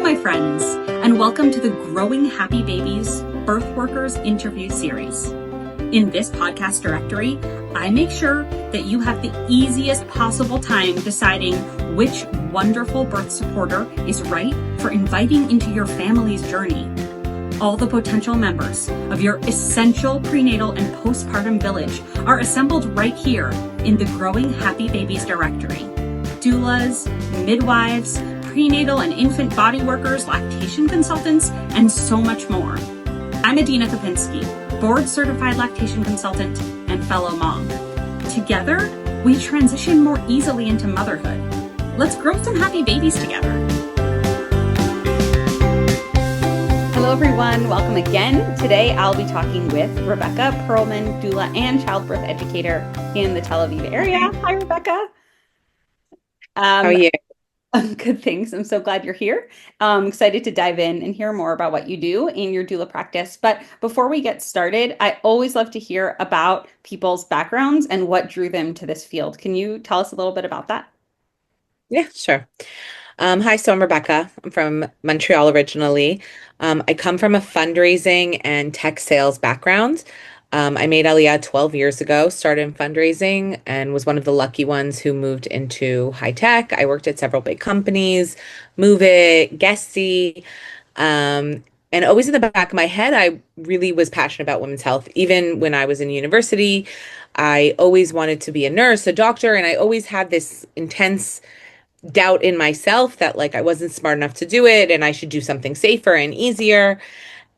my friends, and welcome to the Growing Happy Babies Birthworkers interview series. In this podcast directory, I make sure that you have the easiest possible time deciding which wonderful birth supporter is right for inviting into your family's journey. All the potential members of your essential prenatal and postpartum village are assembled right here in the Growing Happy Babies directory. Doulas, midwives, prenatal and infant body workers, lactation consultants, and so much more. I'm Adina Kopinski, board-certified lactation consultant and fellow mom. Together, we transition more easily into motherhood. Let's grow some happy babies together. Hello, everyone. Welcome again. Today, I'll be talking with Rebekah Pearlman, doula and childbirth educator in the Tel Aviv area. Hi, Rebekah. How are you? Good, thanks. I'm so glad you're here. I'm excited to dive in and hear more about what you do in your doula practice. But before we get started, I always love to hear about people's backgrounds and what drew them to this field. Can you tell us a little bit about that? Yeah, sure. Hi, so I'm Rebekah. I'm from Montreal originally. I come from a fundraising and tech sales background. I made Aliyah 12 years ago, started in fundraising, and was one of the lucky ones who moved into high tech. I worked at several big companies, Move It, Guesty, and always in the back of my head, I really was passionate about women's health. Even when I was in university, I always wanted to be a nurse, a doctor, and I always had this intense doubt in myself that like I wasn't smart enough to do it and I should do something safer and easier.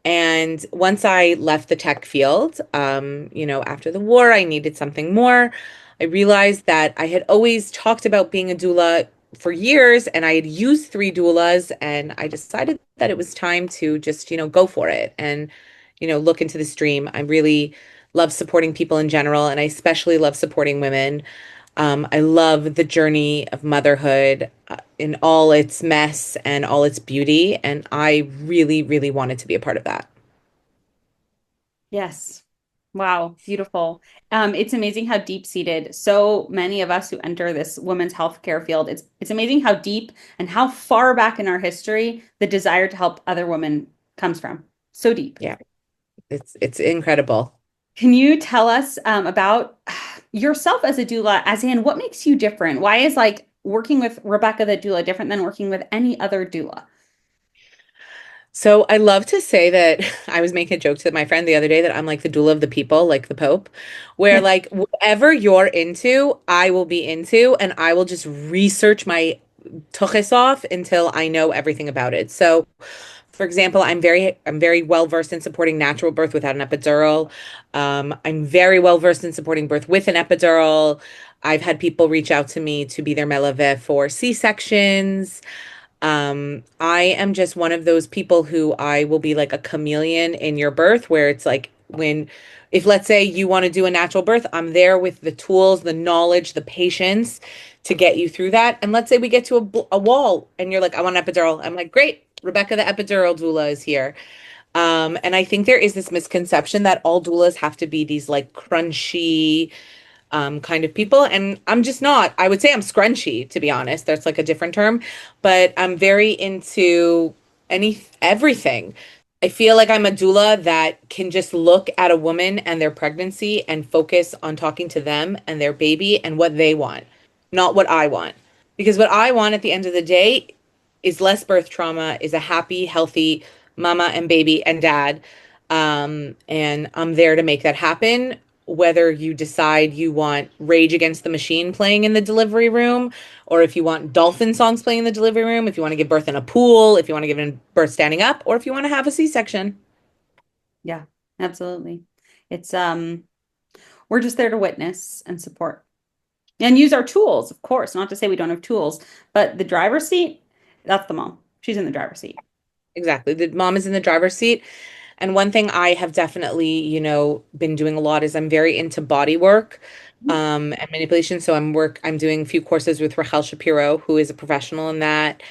And once I left the tech field, after the war, I needed something more. I realized that I had always talked about being a doula for years and I had used three doulas and I decided that it was time to just, go for it and, look into this dream. I really love supporting people in general and I especially love supporting women. I love the journey of motherhood in all its mess and all its beauty. And I really, really wanted to be a part of that. Yes. Wow, beautiful. It's amazing how deep-seated so many of us who enter this women's healthcare field. It's amazing how deep and how far back in our history the desire to help other women comes from. So deep. Yeah, it's incredible. Can you tell us about yourself as a doula, as in what makes you different? Why is like working with Rebekah the doula different than working with any other doula? So I love to say that I was making a joke to my friend the other day that I'm like the doula of the people, like the Pope, where like whatever you're into, I will be into, and I will just research my tuchus off until I know everything about it. So, for example, I'm very well versed in supporting natural birth without an epidural. I'm very well versed in supporting birth with an epidural. I've had people reach out to me to be their melaveh for C-sections. I am just one of those people who I will be like a chameleon in your birth, where it's like if let's say you want to do a natural birth, I'm there with the tools, the knowledge, the patience to get you through that. And let's say we get to a wall and you're like, I want an epidural. I'm like, great, Rebekah, the epidural doula is here. And I think there is this misconception that all doulas have to be these like crunchy, kind of people. And I'm just not. I would say I'm scrunchy, to be honest. That's like a different term, but I'm very into everything. I feel like I'm a doula that can just look at a woman and their pregnancy and focus on talking to them and their baby and what they want, not what I want. Because what I want at the end of the day is less birth trauma, is a happy, healthy mama and baby and dad. And I'm there to make that happen. Whether you decide you want Rage Against the Machine playing in the delivery room, or if you want dolphin songs playing in the delivery room, if you want to give birth in a pool, if you want to give birth standing up, or if you want to have a C-section. Yeah, absolutely. It's we're just there to witness and support and use our tools, of course. Not to say we don't have tools, but the driver's seat, that's the mom. She's in the driver's seat. Exactly. The mom is in the driver's seat. And one thing I have definitely, been doing a lot is I'm very into body work, and manipulation. So I'm doing a few courses with Rachel Shapiro, who is a professional in that.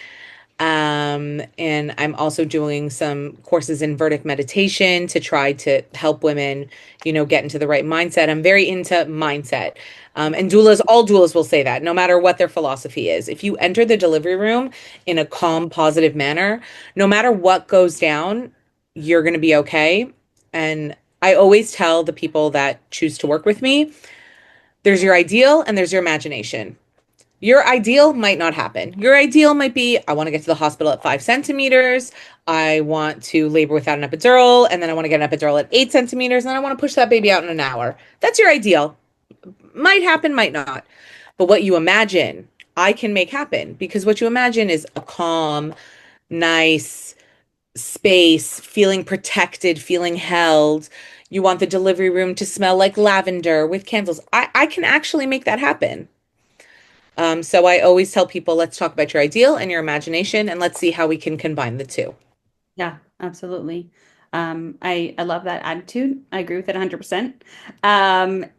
And I'm also doing some courses in Verdict meditation to try to help women, get into the right mindset. I'm very into mindset. And doulas, all doulas will say that, no matter what their philosophy is. If you enter the delivery room in a calm, positive manner, no matter what goes down, you're going to be okay. And I always tell the people that choose to work with me, there's your ideal and there's your imagination. Your ideal might not happen. Your ideal might be, I want to get to the hospital at 5 centimeters. I want to labor without an epidural, and then I want to get an epidural at 8 centimeters, and then I want to push that baby out in an hour. That's your ideal. Might happen, might not. But what you imagine, I can make happen because what you imagine is a calm, nice space, feeling protected, feeling held. You want the delivery room to smell like lavender with candles. I can actually make that happen. So I always tell people, let's talk about your ideal and your imagination, and let's see how we can combine the two. Yeah, absolutely. I love that attitude. I agree with it 100%.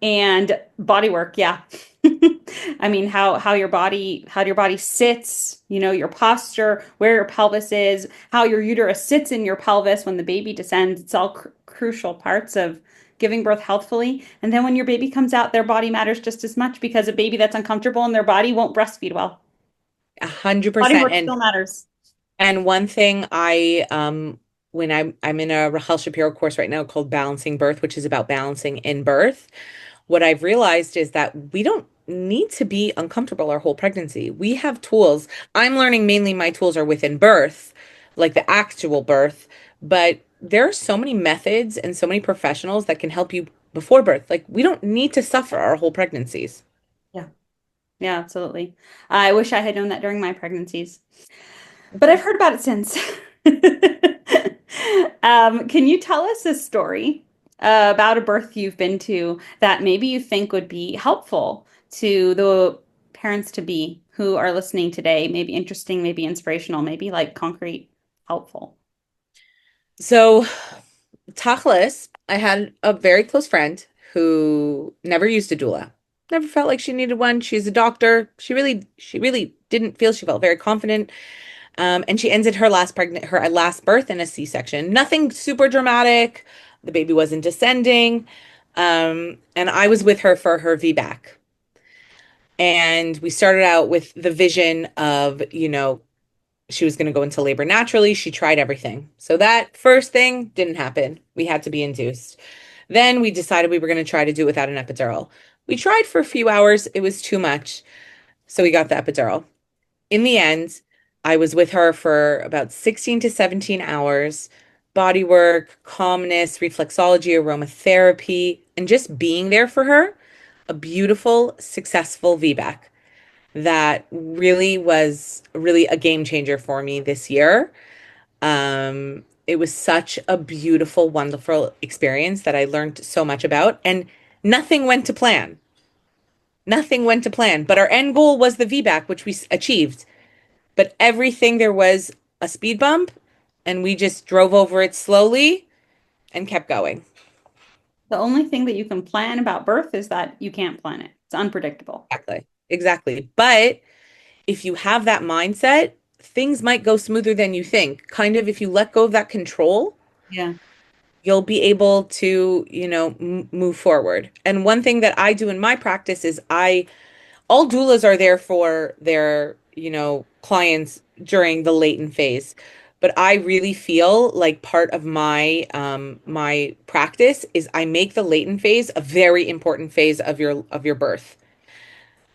And body work, yeah. I mean, how your body sits, your posture, where your pelvis is, how your uterus sits in your pelvis when the baby descends. It's all crucial parts of giving birth healthfully. And then when your baby comes out, their body matters just as much because a baby that's uncomfortable in their body won't breastfeed well. A hundred Body percent. work still matters. And one thing when I'm in a Rahel Shapiro course right now called Balancing Birth, which is about balancing in birth, what I've realized is that we don't need to be uncomfortable our whole pregnancy. We have tools. I'm learning mainly my tools are within birth, like the actual birth, but there are so many methods and so many professionals that can help you before birth. Like we don't need to suffer our whole pregnancies. Yeah. Yeah, absolutely. I wish I had known that during my pregnancies, but I've heard about it since. Can you tell us a story about a birth you've been to that maybe you think would be helpful to the parents to be who are listening today? Maybe interesting, maybe inspirational, maybe like concrete, helpful. So, Tachlis, I had a very close friend who never used a doula. Never felt like she needed one. She's a doctor. She really didn't feel she felt very confident. And she ended her last birth in a C-section. Nothing super dramatic. The baby wasn't descending. And I was with her for her VBAC. And we started out with the vision of, she was going to go into labor naturally. She tried everything. So that first thing didn't happen. We had to be induced. Then we decided we were going to try to do it without an epidural. We tried for a few hours. It was too much. So we got the epidural. In the end, I was with her for about 16 to 17 hours, body work, calmness, reflexology, aromatherapy, and just being there for her. A beautiful, successful VBAC that really was really a game changer for me this year. It was such a beautiful, wonderful experience that I learned so much about, and nothing went to plan. Nothing went to plan, but our end goal was the VBAC, which we achieved. But everything there was a speed bump, and we just drove over it slowly and kept going. The only thing that you can plan about birth is that you can't plan it. It's unpredictable. Exactly. Exactly. But if you have that mindset, things might go smoother than you think. Kind of if you let go of that control, Yeah. you'll be able to, move forward. And one thing that I do in my practice is all doulas are there for their, clients during the latent phase. But I really feel like part of my practice is I make the latent phase a very important phase of your birth.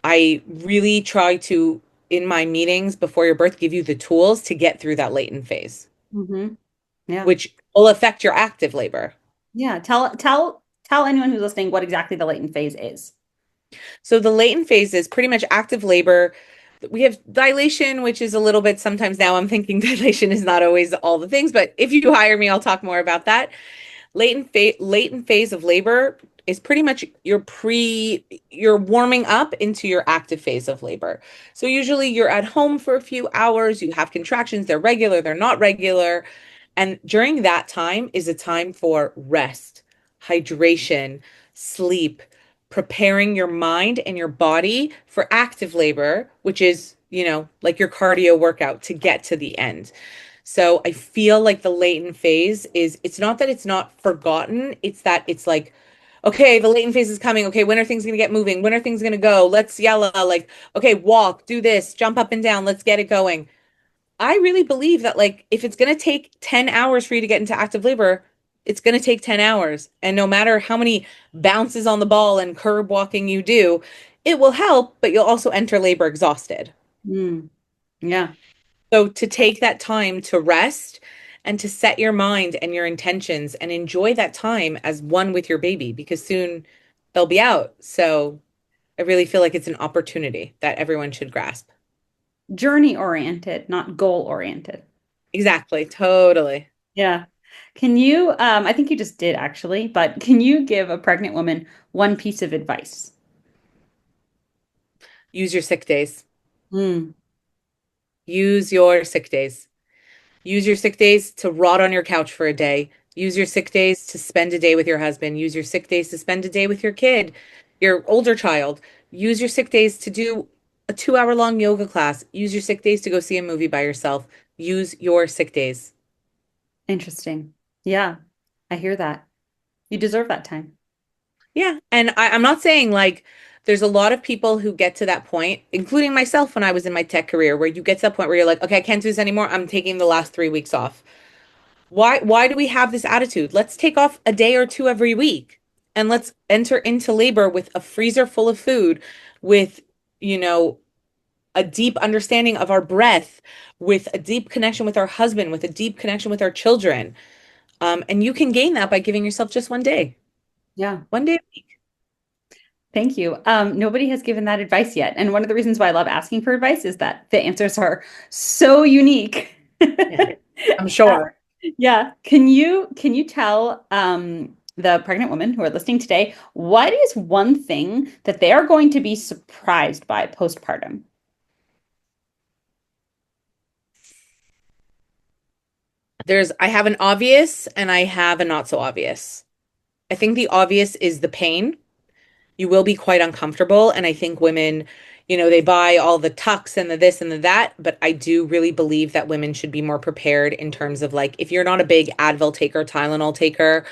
I really try to, in my meetings before your birth, give you the tools to get through that latent phase, Hmm. Yeah. which will affect your active labor. Yeah. Tell anyone who's listening what exactly the latent phase is. So the latent phase is pretty much active labor. We have dilation, which is a little bit sometimes now I'm thinking dilation is not always all the things, but if you hire me, I'll talk more about that. Latent phase of labor is pretty much you're warming up into your active phase of labor. So usually you're at home for a few hours, you have contractions, they're regular, they're not regular. And during that time is a time for rest, hydration, sleep, preparing your mind and your body for active labor, which is like your cardio workout to get to the end. So I feel like the latent phase it's not that it's not forgotten, it's that it's like, okay, the latent phase is coming. Okay, when are things going to get moving? When are things going to go? Let's yell, like, okay, walk, do this, jump up and down, let's get it going. I really believe that, like, if it's going to take 10 hours for you to get into active labor, it's going to take 10 hours. And no matter how many bounces on the ball and curb walking you do, it will help, but you'll also enter labor exhausted. Mm. Yeah. So to take that time to rest and to set your mind and your intentions and enjoy that time as one with your baby, because soon they'll be out. So I really feel like it's an opportunity that everyone should grasp. Journey oriented, not goal oriented. Exactly. Totally. Yeah. Can you, I think you just did actually, but can you give a pregnant woman one piece of advice? Use your sick days. Mm. Use your sick days. Use your sick days to rot on your couch for a day. Use your sick days to spend a day with your husband. Use your sick days to spend a day with your kid, your older child. Use your sick days to do a 2 hour long yoga class. Use your sick days to go see a movie by yourself. Use your sick days. Interesting. Yeah, I hear that. You deserve that time. Yeah. And I'm not saying like there's a lot of people who get to that point, including myself when I was in my tech career, where you get to that point where you're like, okay, I can't do this anymore. I'm taking the last 3 weeks off. Why do we have this attitude? Let's take off a day or two every week and let's enter into labor with a freezer full of food, with, you know, a deep understanding of our breath, with a deep connection with our husband, with a deep connection with our children. And you can gain that by giving yourself just one day, Yeah. one day a week. Thank you. Nobody has given that advice yet. And one of the reasons why I love asking for advice is that the answers are so unique. Yeah, I'm sure. Yeah. Can you tell the pregnant women who are listening today, what is one thing that they are going to be surprised by postpartum? I have an obvious and I have a not so obvious. I think the obvious is the pain. You will be quite uncomfortable. And I think women, they buy all the tucks and the this and the that. But I do really believe that women should be more prepared in terms of, like, if you're not a big Advil taker, Tylenol taker,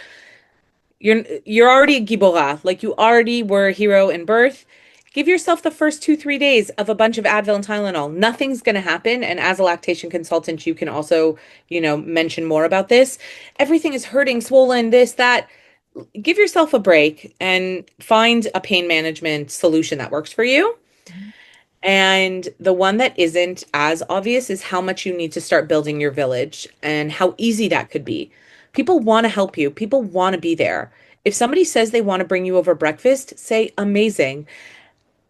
you're already a gibora. Like, you already were a hero in birth. Give yourself the first 2, 3 days of a bunch of Advil and Tylenol. Nothing's going to happen. And as a lactation consultant, you can also, mention more about this. Everything is hurting, swollen, this, that. Give yourself a break and find a pain management solution that works for you. And the one that isn't as obvious is how much you need to start building your village and how easy that could be. People want to help you. People want to be there. If somebody says they want to bring you over breakfast, say amazing.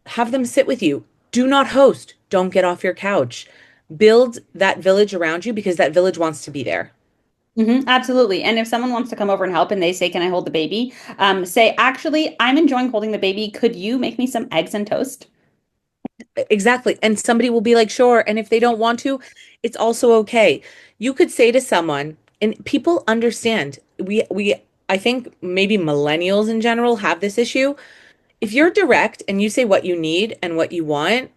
Have them sit with you. Do not host. Don't get off your couch. Build that village around you because that village wants to be there. Absolutely. And if someone wants to come over and help and they say, can I hold the baby? Say, actually, I'm enjoying holding the baby. Could you make me some eggs and toast? Exactly. And somebody will be like, sure. And if they don't want to, it's also okay. You could say to someone, and people understand. I think maybe millennials in general have this issue. If you're direct and you say what you need and what you want,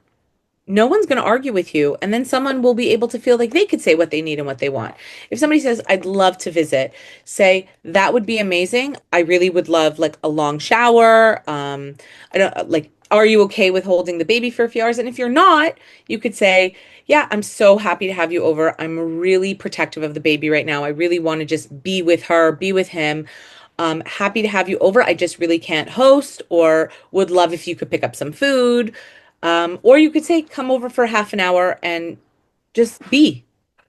no one's going to argue with you. And then someone will be able to feel like they could say what they need and what they want. If somebody says, I'd love to visit, say, that would be amazing. I really would love like a long shower. I don't like, are you okay with holding the baby for a few hours? And if you're not, you could say, yeah, I'm so happy to have you over. I'm really protective of the baby right now. I really want to just be with her, be with him. Happy to have you over. I just really can't host, or would love if you could pick up some food. Or you could say, come over for half an hour and just be.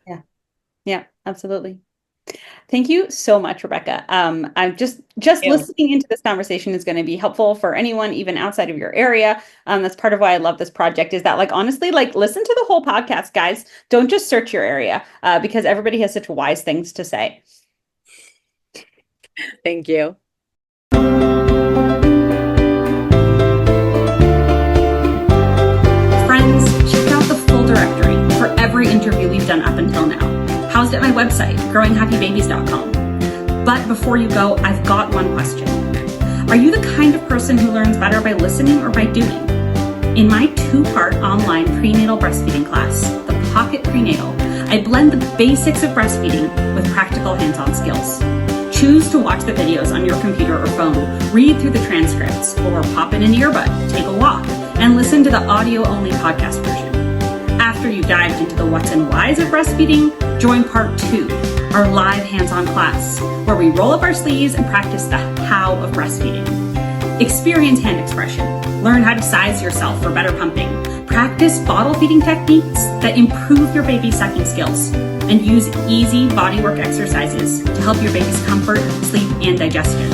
Yeah. Yeah, absolutely. Thank you so much, Rebekah. I'm just listening into this conversation is going to be helpful for anyone, even outside of your area. That's part of why I love this project is that, like, honestly, like, listen to the whole podcast, guys. Don't just search your area because everybody has such wise things to say. Thank you. Friends, check out the full directory for every interview we've done up until now, housed at my website, growinghappybabies.com. But before you go, I've got one question. Are you the kind of person who learns better by listening or by doing? In my 2-part online prenatal breastfeeding class, the Pocket Prenatal, I blend the basics of breastfeeding with practical hands-on skills. Choose to watch the videos on your computer or phone, read through the transcripts, or pop in an earbud, take a walk, and listen to the audio-only podcast version. After you've dived into the what's and whys of breastfeeding, join part 2, our live hands-on class, where we roll up our sleeves and practice the how of breastfeeding. Experience hand expression, learn how to size yourself for better pumping, practice bottle feeding techniques that improve your baby's sucking skills, and use easy bodywork exercises to help your baby's comfort, sleep, and digestion.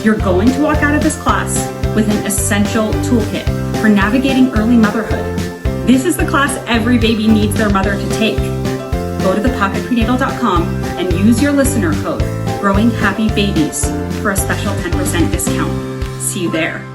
You're going to walk out of this class with an essential toolkit for navigating early motherhood. This is the class every baby needs their mother to take. Go to thepocketprenatal.com and use your listener code, Growing Happy Babies, for a special 10% discount. See you there.